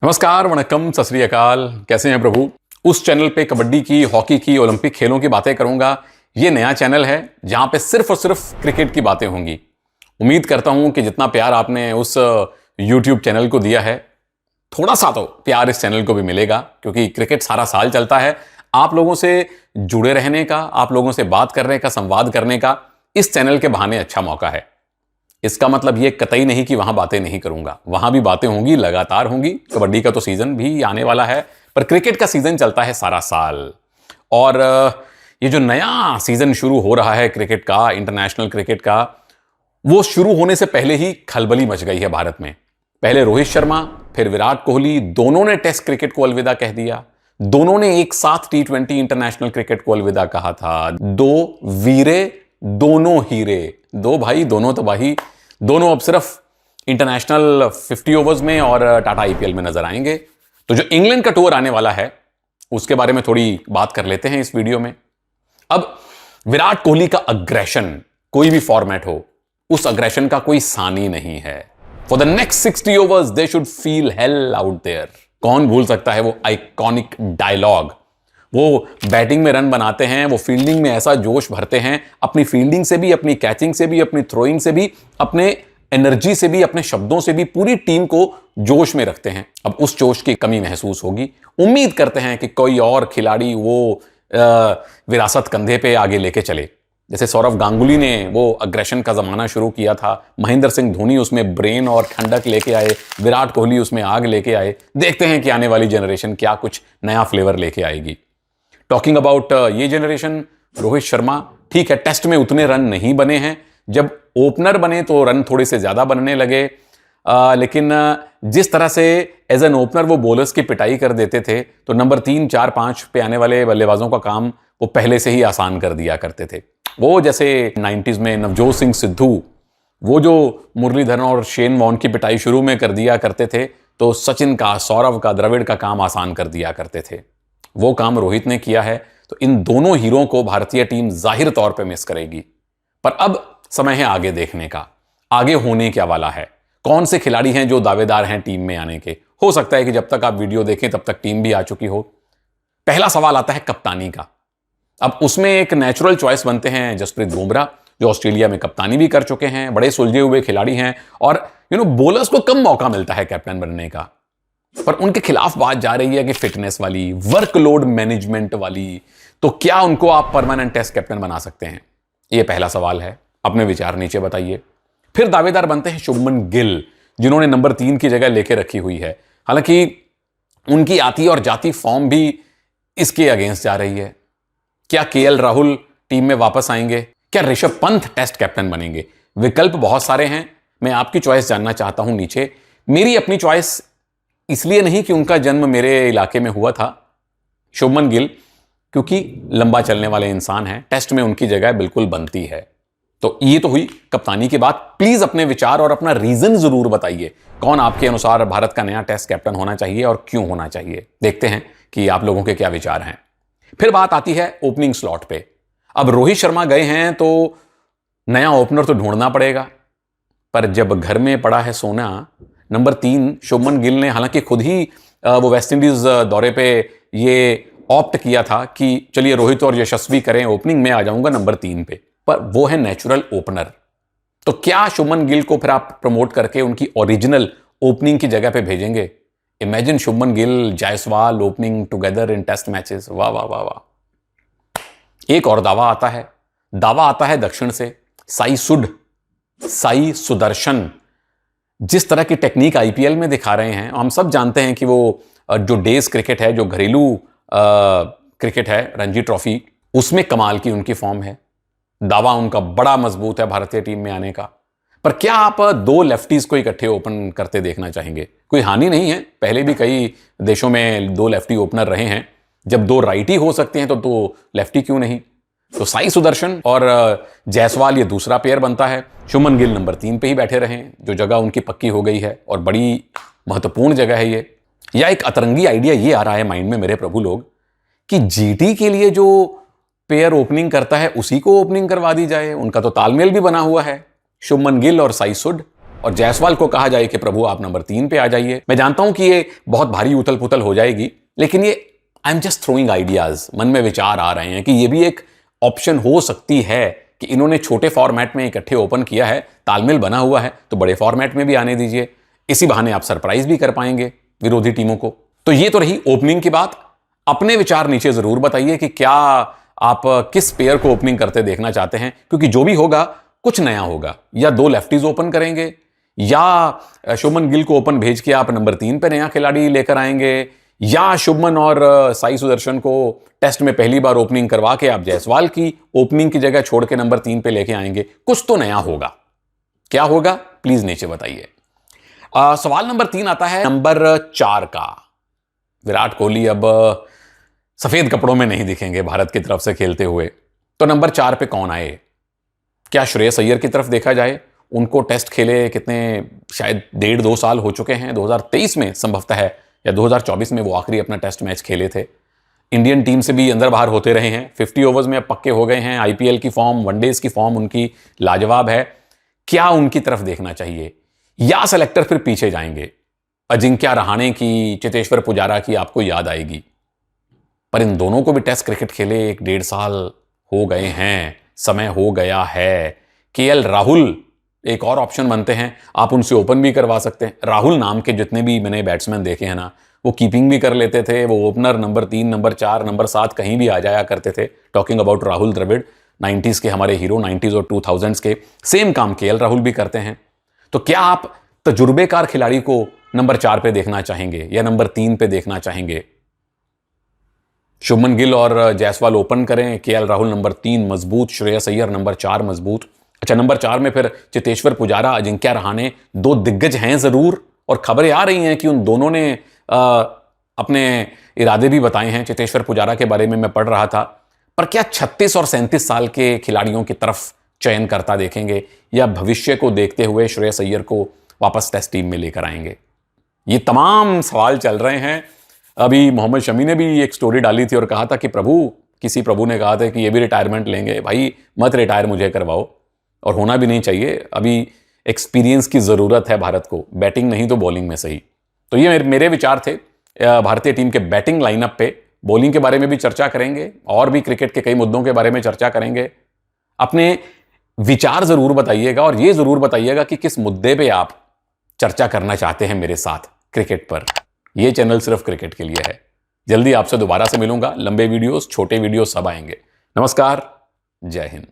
नमस्कार, वणक्कम, सत श्री अकाल। कैसे हैं प्रभु। उस चैनल पे कबड्डी की, हॉकी की, ओलंपिक खेलों की बातें करूंगा। ये नया चैनल है जहां पे सिर्फ और सिर्फ क्रिकेट की बातें होंगी। उम्मीद करता हूं कि जितना प्यार आपने उस YouTube चैनल को दिया है, थोड़ा सा तो प्यार इस चैनल को भी मिलेगा, क्योंकि क्रिकेट सारा साल चलता है। आप लोगों से जुड़े रहने का, आप लोगों से बात करने का, संवाद करने का इस चैनल के बहाने अच्छा मौका है। इसका मतलब ये कतई नहीं कि वहां बातें नहीं करूंगा, वहां भी बातें होंगी, लगातार होंगी। कबड्डी का तो सीजन भी आने वाला है, पर क्रिकेट का सीजन चलता है सारा साल। और ये जो नया सीजन शुरू हो रहा है क्रिकेट का, इंटरनेशनल क्रिकेट का, वो शुरू होने से पहले ही खलबली मच गई है भारत में। पहले रोहित शर्मा, फिर विराट कोहली, दोनों ने टेस्ट क्रिकेट को अलविदा कह दिया। दोनों ने एक साथ T20 इंटरनेशनल क्रिकेट को अलविदा कहा था। दो वीरे, दोनों हीरे, दो भाई, दोनों तबाही, दोनों अब सिर्फ इंटरनेशनल 50 ओवर्स में और टाटा IPL में नजर आएंगे। तो जो इंग्लैंड का टूर आने वाला है, उसके बारे में थोड़ी बात कर लेते हैं इस वीडियो में। अब विराट कोहली का अग्रेशन, कोई भी फॉर्मेट हो, उस अग्रेशन का कोई सानी नहीं है। For the next 60 overs they should feel hell out there. कौन भूल सकता है वो आइकॉनिक डायलॉग। वो बैटिंग में रन बनाते हैं, वो फील्डिंग में ऐसा जोश भरते हैं, अपनी फील्डिंग से भी, अपनी कैचिंग से भी, अपनी थ्रोइंग से भी, अपने एनर्जी से भी, अपने शब्दों से भी पूरी टीम को जोश में रखते हैं। अब उस जोश की कमी महसूस होगी। उम्मीद करते हैं कि कोई और खिलाड़ी वो विरासत कंधे पे आगे लेके चले। जैसे सौरव गांगुली ने वो अग्रेशन का जमाना शुरू किया था, महेंद्र सिंह धोनी उसमें ब्रेन और ठंडक लेके आए, विराट कोहली उसमें आग लेके आए। देखते हैं कि आने वाली जनरेशन क्या कुछ नया फ्लेवर लेके आएगी। टॉकिंग अबाउट ये जनरेशन, रोहित शर्मा, ठीक है, टेस्ट में उतने रन नहीं बने हैं। जब ओपनर बने तो रन थोड़े से ज्यादा बनने लगे, लेकिन जिस तरह से एज एन ओपनर वो बॉलर्स की पिटाई कर देते थे, तो नंबर 3, 4, 5 पे आने वाले बल्लेबाजों का काम वो पहले से ही आसान कर दिया करते थे। वो जैसे 90s में नवजोत सिंह सिद्धू, वो जो मुरलीधरन और शेन वॉर्न की पिटाई शुरू में कर दिया करते थे, तो सचिन का, सौरव का, द्रविड़ का काम आसान कर दिया करते थे। वो काम रोहित ने किया है। तो इन दोनों हीरो को भारतीय टीम जाहिर तौर पे मिस करेगी। पर अब समय है आगे देखने का। आगे होने क्या वाला है, कौन से खिलाड़ी हैं जो दावेदार हैं टीम में आने के। हो सकता है कि जब तक आप वीडियो देखें तब तक टीम भी आ चुकी हो। पहला सवाल आता है कप्तानी का। अब उसमें एक नेचुरल चॉइस बनते हैं जसप्रीत बुमराह, जो ऑस्ट्रेलिया में कप्तानी भी कर चुके हैं, बड़े सुलझे हुए खिलाड़ी हैं, और बॉलर्स को कम मौका मिलता है कैप्टन बनने का। पर उनके खिलाफ बात जा रही है कि फिटनेस वाली, वर्कलोड मैनेजमेंट वाली। तो क्या उनको आप परमानेंट टेस्ट कैप्टन बना सकते हैं? यह पहला सवाल है। अपने विचार नीचे बताइए। फिर दावेदार बनते हैं शुभमन गिल, जिन्होंने नंबर 3 की जगह लेके रखी हुई है। हालांकि उनकी आती और जाती फॉर्म भी इसके अगेंस्ट जा रही है। क्या KL राहुल टीम में वापस आएंगे? क्या ऋषभ पंत टेस्ट कैप्टन बनेंगे? विकल्प बहुत सारे हैं। मैं आपकी चॉइस जानना चाहता हूं नीचे। मेरी अपनी चॉइस इसलिए नहीं कि उनका जन्म मेरे इलाके में हुआ था, शुभमन गिल, क्योंकि लंबा चलने वाले इंसान हैं, टेस्ट में उनकी जगह बिल्कुल बनती है। तो ये तो हुई कप्तानी की बात। प्लीज अपने विचार और अपना रीजन जरूर बताइए, कौन आपके अनुसार भारत का नया टेस्ट कैप्टन होना चाहिए और क्यों होना चाहिए। देखते हैं कि आप लोगों के क्या विचार हैं। फिर बात आती है ओपनिंग स्लॉट पे। अब रोहित शर्मा गए हैं तो नया ओपनर तो ढूंढना पड़ेगा। पर जब घर में पड़ा है सोना, नंबर 3 शुभमन गिल ने हालांकि खुद ही वो वेस्ट इंडीज दौरे पे ये ऑप्ट किया था कि चलिए रोहित और यशस्वी करें ओपनिंग, में आ जाऊंगा नंबर 3 पे। पर वो है नेचुरल ओपनर। तो क्या शुभमन गिल को फिर आप प्रमोट करके उनकी ओरिजिनल ओपनिंग की जगह पे भेजेंगे? Imagine Shubman Gill, Jaiswal opening together in test matches. वाह वाह वाह वाह। एक और दावा आता है दक्षिण से, साई सुदर्शन। जिस तरह की टेक्निक IPL में दिखा रहे हैं, हम सब जानते हैं कि वो जो डेज क्रिकेट है, जो घरेलू क्रिकेट है, रणजी ट्रॉफी, उसमें कमाल की उनकी फॉर्म है। दावा उनका बड़ा मजबूत है भारतीय टीम में आने का। पर क्या आप 2 लेफ्टीज को इकट्ठे ओपन करते देखना चाहेंगे? कोई हानि नहीं है, पहले भी कई देशों में 2 लेफ्टी ओपनर रहे हैं। जब 2 राइटी हो सकते हैं तो 2 लेफ्टी क्यों नहीं? तो साई सुदर्शन और जायसवाल, ये दूसरा पेयर बनता है। शुभमन गिल नंबर 3 पे ही बैठे रहे, जो जगह उनकी पक्की हो गई है, और बड़ी महत्वपूर्ण जगह है ये। या एक अतरंगी आइडिया ये आ रहा है माइंड में मेरे प्रभु लोग, कि GT के लिए जो पेयर ओपनिंग करता है उसी को ओपनिंग करवा दी जाए। उनका तो तालमेल भी बना हुआ है, शुभमन गिल और साई सुद। और जायसवाल को कहा जाए कि प्रभु आप नंबर 3 पे आ जाइए। मैं जानता हूं कि ये बहुत भारी उथल पुथल हो जाएगी, लेकिन ये I am just throwing ideas, मन में विचार आ रहे हैं कि ये भी एक ऑप्शन हो सकती है कि इन्होंने छोटे फॉर्मेट में इकट्ठे ओपन किया है, तालमेल बना हुआ है, तो बड़े फॉर्मेट में भी आने दीजिए। इसी बहाने आप सरप्राइज भी कर पाएंगे विरोधी टीमों को। तो ये तो रही ओपनिंग की बात। अपने विचार नीचे जरूर बताइए कि क्या आप किस पेयर को ओपनिंग करते देखना चाहते हैं, क्योंकि जो भी होगा कुछ नया होगा। या 2 लेफ्टीज ओपन करेंगे, या शुभमन गिल को ओपन भेज के आप नंबर 3 पे नया खिलाड़ी लेकर आएंगे, या शुभमन और साई सुदर्शन को टेस्ट में पहली बार ओपनिंग करवा के आप जायसवाल की ओपनिंग की जगह छोड़ के नंबर 3 पे लेके आएंगे। कुछ तो नया होगा। क्या होगा प्लीज नीचे बताइए। सवाल नंबर 3 आता है नंबर 4 का। विराट कोहली अब सफेद कपड़ों में नहीं दिखेंगे भारत की तरफ से खेलते हुए, तो नंबर 4 पे कौन आए? क्या श्रेयस अय्यर की तरफ देखा जाए? उनको टेस्ट खेले कितने, शायद 1.5-2 साल हो चुके हैं। 2023 में संभवतः है या 2024 में वो आखिरी अपना टेस्ट मैच खेले थे। इंडियन टीम से भी अंदर बाहर होते रहे हैं। 50 ओवर्स में अब पक्के हो गए हैं। आईपीएल की फॉर्म, वनडेज की फॉर्म उनकी लाजवाब है। क्या उनकी तरफ देखना चाहिए, या सेलेक्टर फिर पीछे जाएंगे? अजिंक्य रहाणे की, चेतेश्वर पुजारा की आपको याद आएगी, पर इन दोनों को भी टेस्ट क्रिकेट खेले 1.5 साल हो गए हैं, समय हो गया है। केएल राहुल एक और ऑप्शन बनते हैं, आप उनसे ओपन भी करवा सकते हैं। राहुल नाम के जितने भी मैंने बैट्समैन देखे हैं ना, वो कीपिंग भी कर लेते थे, वो ओपनर नंबर 3, नंबर 4, नंबर 7 कहीं भी आ जाया करते थे। Talking about Rahul Dravid, 90s के हमारे हीरो, 90s और 2000s के। सेम काम केएल राहुल भी करते हैं। तो क्या आप तजुर्बेकार खिलाड़ी को नंबर 4 पे देखना चाहेंगे या नंबर 3 पे देखना चाहेंगे? शुभमन गिल और जायसवाल ओपन करें, केएल राहुल नंबर 3 मजबूत, श्रेयस अय्यर नंबर 4 मजबूत। अच्छा, नंबर 4 में फिर चेतेश्वर पुजारा, अजिंक्य रहाणे, 2 दिग्गज हैं जरूर, और खबरें आ रही हैं कि उन दोनों ने अपने इरादे भी बताए हैं। चेतेश्वर पुजारा के बारे में मैं पढ़ रहा था। पर क्या 36 और 37 साल के खिलाड़ियों की तरफ चयन करता देखेंगे, या भविष्य को देखते हुए श्रेयस अय्यर को वापस टेस्ट टीम में लेकर आएंगे? ये तमाम सवाल चल रहे हैं। अभी मोहम्मद शमी ने भी एक स्टोरी डाली थी और कहा था कि किसी प्रभु ने कहा था कि ये भी रिटायरमेंट लेंगे। भाई मत रिटायर मुझे करवाओ, और होना भी नहीं चाहिए। अभी एक्सपीरियंस की ज़रूरत है भारत को, बैटिंग नहीं तो बॉलिंग में सही। तो ये मेरे विचार थे भारतीय टीम के बैटिंग लाइनअप पे। बॉलिंग के बारे में भी चर्चा करेंगे, और भी क्रिकेट के कई मुद्दों के बारे में चर्चा करेंगे। अपने विचार ज़रूर बताइएगा, और ये ज़रूर बताइएगा कि किस मुद्दे पे आप चर्चा करना चाहते हैं मेरे साथ क्रिकेट पर। ये चैनल सिर्फ क्रिकेट के लिए है। जल्दी आपसे दोबारा से मिलूंगा। लंबे वीडियोस, छोटे वीडियोस सब आएंगे। नमस्कार, जय हिंद।